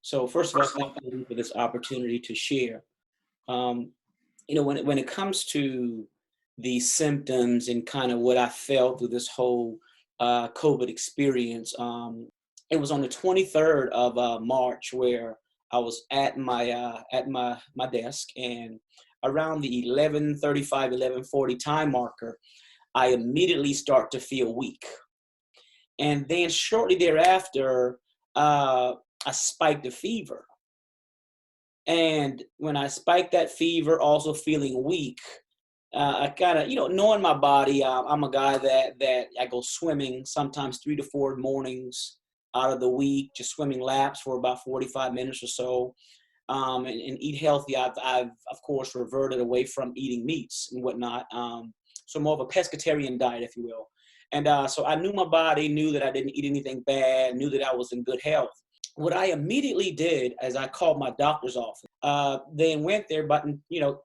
So first of all, thank you for this opportunity to share. Um, when it comes to the symptoms and kind of what I felt through this whole COVID experience, it was on the 23rd of March where I was at my desk, and around the 11:35, 11:40 time marker, I immediately start to feel weak. And then shortly thereafter, I spiked a fever. And when I spiked that fever, also feeling weak, I kind of, knowing my body, I'm a guy that I go swimming sometimes 3 to 4 mornings out of the week, just swimming laps for about 45 minutes or so, and eat healthy. I've of course reverted away from eating meats and whatnot. So more of a pescatarian diet, if you will. And so I knew my body, knew that I didn't eat anything bad, knew that I was in good health. What I immediately did is I called my doctor's office. Then went there, but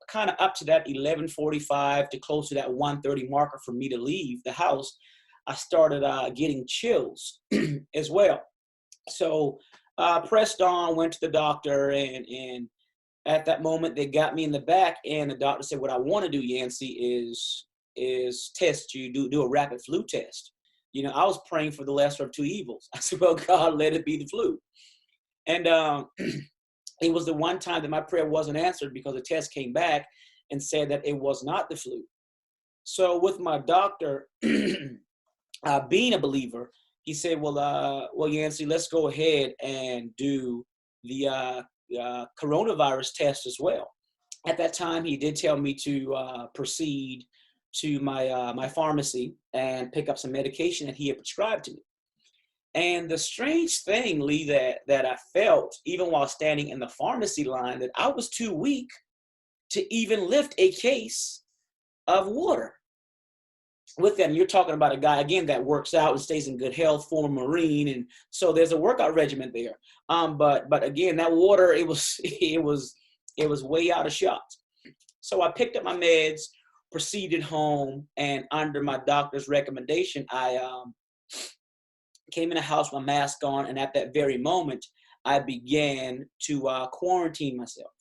kind of up to that 11:45 to close to that 1:30 marker for me to leave the house, I started getting chills as well. So pressed on, went to the doctor, and at that moment they got me in the back, and the doctor said, "What I want to do, Yancey, is test you, do a rapid flu test." I was praying for the lesser of two evils. I said, "Well, God, let it be the flu." And it was the one time that my prayer wasn't answered because the test came back and said that it was not the flu. So with my doctor, being a believer, he said, well, Yancey, let's go ahead and do the coronavirus test as well. At that time, he did tell me to proceed to my pharmacy and pick up some medication that he had prescribed to me. And the strange thing, Lee, that I felt, even while standing in the pharmacy line, that I was too weak to even lift a case of water. With them, you're talking about a guy, again, that works out and stays in good health, former Marine, and so there's a workout regimen there. But again, that water, it was way out of shot. So I picked up my meds, proceeded home, and under my doctor's recommendation, I came in the house with my mask on, and at that very moment, I began to quarantine myself.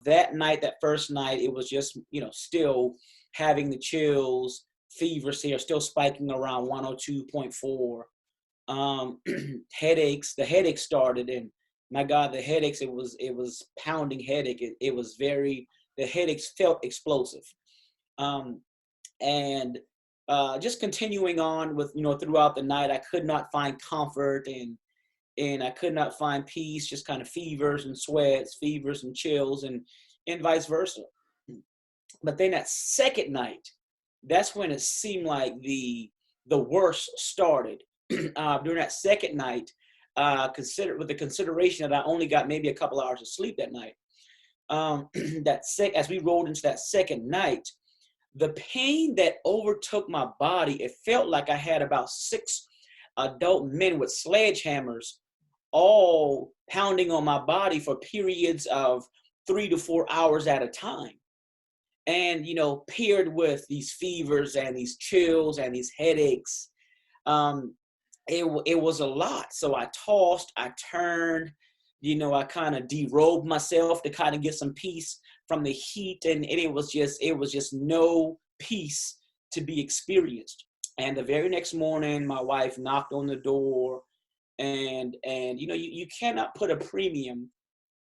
That night, that first night, it was just, still having the chills, fevers here, still spiking around 102.4. Headaches, the headaches started, and my God, the headaches, it was pounding headache. The headaches felt explosive. And just continuing on with, throughout the night, I could not find comfort and I could not find peace, just kind of fevers and sweats, fevers and chills and vice versa. But then that second night, that's when it seemed like the worst started. During that second night, with the consideration that I only got maybe a couple hours of sleep that night, as we rolled into that second night, the pain that overtook my body, it felt like I had about 6 adult men with sledgehammers all pounding on my body for periods of 3 to 4 hours at a time. And, paired with these fevers and these chills and these headaches, it was a lot. So I tossed, I turned, I kind of derobed myself to kind of get some peace from the heat, and it was just no peace to be experienced. And the very next morning, my wife knocked on the door, and you cannot put a premium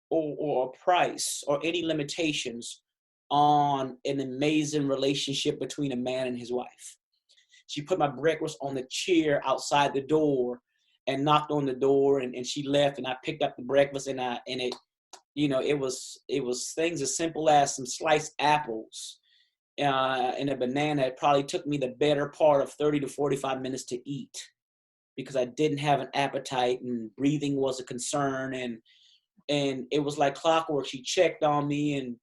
or a price or any limitations on an amazing relationship between a man and his wife. She put my breakfast on the chair outside the door and knocked on the door, and she left, and I picked up the breakfast, and it was things as simple as some sliced apples and a banana. It probably took me the better part of 30 to 45 minutes to eat because I didn't have an appetite and breathing was a concern, and it was like clockwork. She checked on me,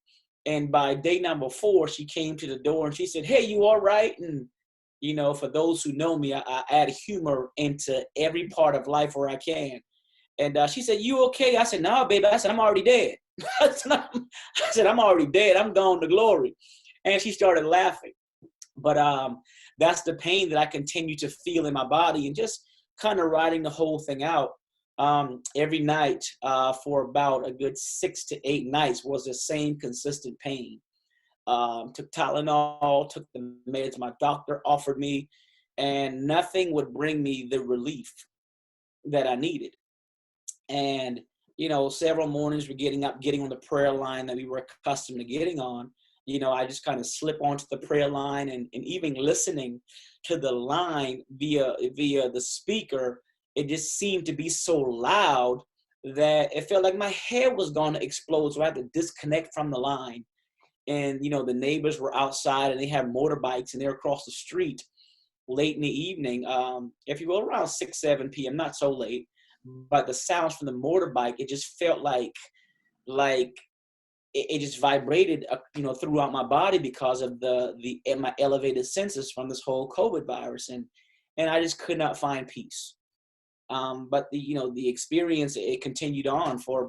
and by day number 4, she came to the door and she said, "Hey, you all right?" And for those who know me, I add humor into every part of life where I can. And she said, "You okay?" I said, "No, baby." I said, "I'm already dead." I said, "I'm already dead. I'm gone to glory." And she started laughing. But that's the pain that I continue to feel in my body, and just kind of riding the whole thing out. every night for about a good 6 to 8 nights was the same consistent pain. Took Tylenol, took the meds my doctor offered me, and nothing would bring me the relief that I needed. And, several mornings we're getting up, getting on the prayer line that we were accustomed to getting on. I just kind of slip onto the prayer line, and even listening to the line via the speaker, it just seemed to be so loud that it felt like my head was going to explode. So I had to disconnect from the line. And, the neighbors were outside and they had motorbikes and they're across the street late in the evening. If you will, around 6, 7 p.m., not so late, but the sounds from the motorbike, it just felt like it just vibrated, throughout my body because of my elevated senses from this whole COVID virus. And I just could not find peace. But the experience, it continued on for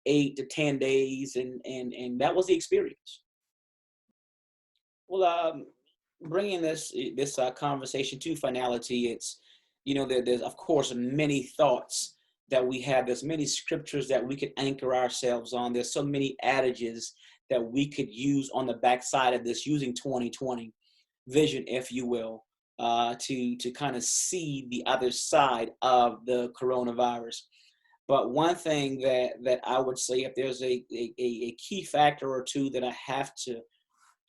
8 to 10 days. And that was the experience. Well, bringing this conversation to finality, it's, there's of course many thoughts that we have. There's many scriptures that we could anchor ourselves on. There's so many adages that we could use on the backside of this, using 2020 vision, if you will, to kind of see the other side of the coronavirus. But one thing that I would say, if there's a key factor or two that I have to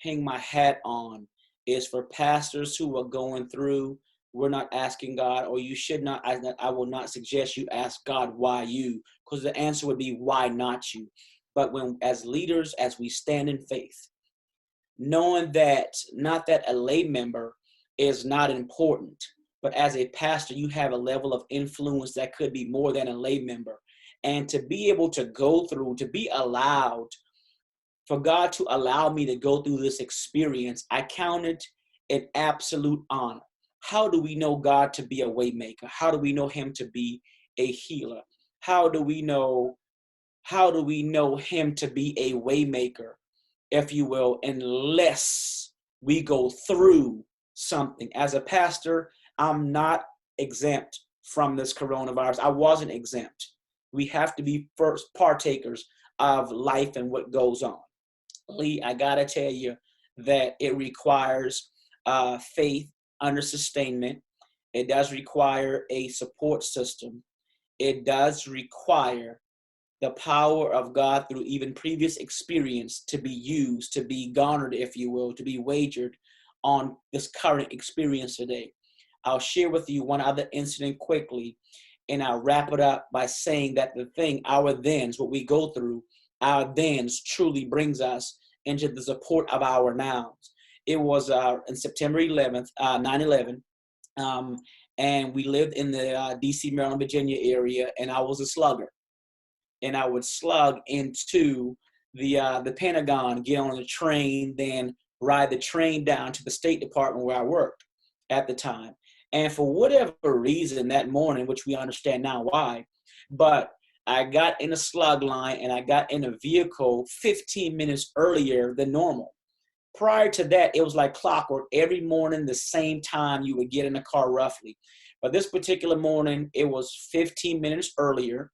hang my hat on, is for pastors who are going through, we're not asking God, or you should not, I will not suggest you ask God, why you? Because the answer would be, why not you? But as leaders, as we stand in faith, knowing that, not that a lay member is not important, but as a pastor, you have a level of influence that could be more than a lay member. And to be able to go through, to be allowed, for God to allow me to go through this experience, I count it an absolute honor. How do we know God to be a way maker? How do we know him to be a healer? How do we know him to be a way maker, if you will, unless we go through something? As a pastor, I'm not exempt from this coronavirus. I wasn't exempt. We have to be first partakers of life and what goes on. Lee, I gotta tell you that it requires faith under sustainment. It does require a support system. It does require the power of God through even previous experience to be used, to be garnered, if you will, to be wagered on this current experience today. I'll share with you one other incident quickly, and I'll wrap it up by saying that our thens, what we go through, our thens truly brings us into the support of our nows. It was in September 11th, 9/11, and we lived in the D.C., Maryland, Virginia area, and I was a slugger. And I would slug into the Pentagon, get on the train, then ride the train down to the State Department where I worked at the time. And for whatever reason that morning, which we understand now why, but I got in a slug line and I got in a vehicle 15 minutes earlier than normal. Prior to that, it was like clockwork. Every morning, the same time you would get in a car roughly. But this particular morning, it was 15 minutes earlier.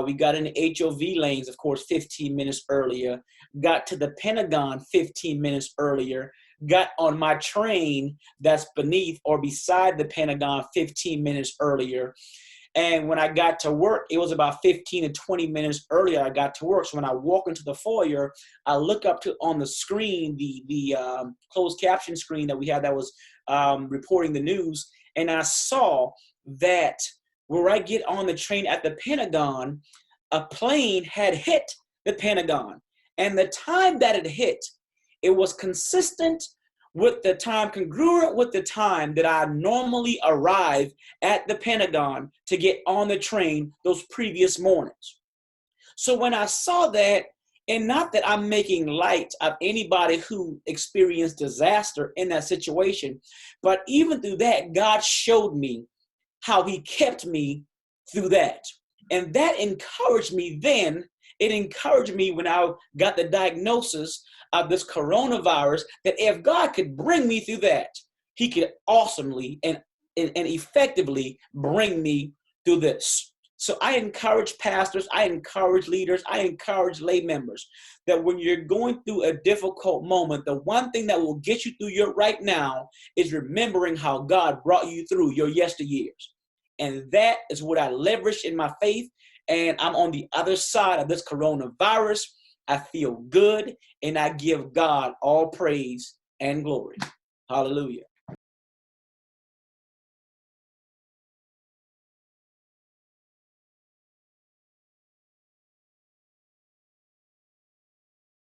We got in the HOV lanes, of course, 15 minutes earlier. Got to the Pentagon 15 minutes earlier. Got on my train that's beneath or beside the Pentagon 15 minutes earlier. And when I got to work, it was about 15 to 20 minutes earlier I got to work. So when I walk into the foyer, I look up on the screen, the closed caption screen that we had that was reporting the news, and I saw that where I get on the train at the Pentagon, a plane had hit the Pentagon. And the time that it hit, it was consistent with the time, congruent with the time that I normally arrive at the Pentagon to get on the train those previous mornings. So when I saw that, and not that I'm making light of anybody who experienced disaster in that situation, but even through that, God showed me how he kept me through that. And that encouraged me then. It encouraged me when I got the diagnosis of this coronavirus, that if God could bring me through that, he could awesomely and effectively bring me through this. So I encourage pastors, I encourage leaders, I encourage lay members that when you're going through a difficult moment, the one thing that will get you through your right now is remembering how God brought you through your yesteryears. And that is what I leverage in my faith. And I'm on the other side of this coronavirus. I feel good, and I give God all praise and glory. Hallelujah.